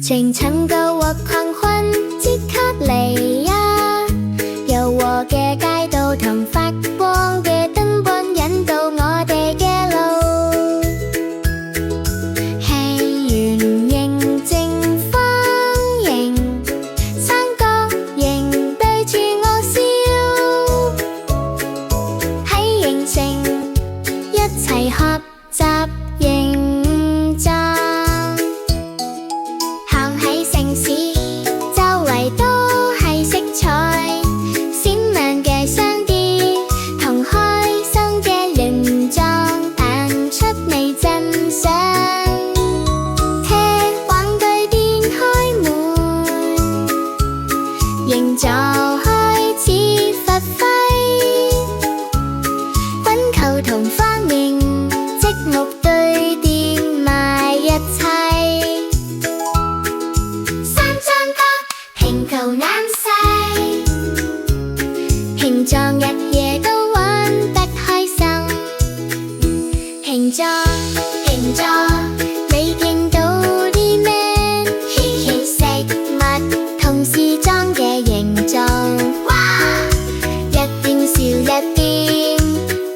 情尋舊或困困，即刻嚟啊！柔和嘅街道同發光嘅燈光引導我哋嘅路。戲園形正方形，三角形對住我笑，喺形成一齊學習形狀。行喺城市，周圍都係色彩閃亮嘅商店同開心嘅形狀，彈出你真相。車往對面開門，形狀開始發揮，滾球同花面積木堆疊埋一齊。拼球眼細，形狀日夜都玩得開心。形狀，形狀，你見到啲咩？食物同時裝嘅形狀。哇！一邊笑一邊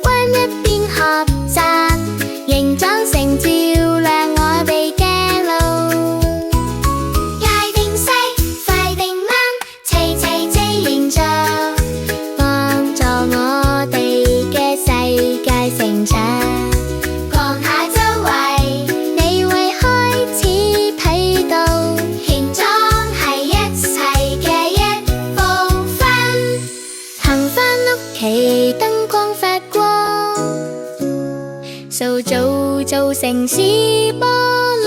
玩，一邊學習，形狀成照亮我哋嘅路。成長，望下周圍，你會開始睇到形狀係一切嘅一部分。行返屋企，燈光發光，塑造城市波浪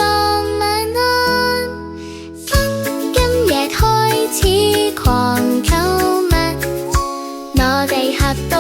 晚安。今日開始狂購物，我哋學到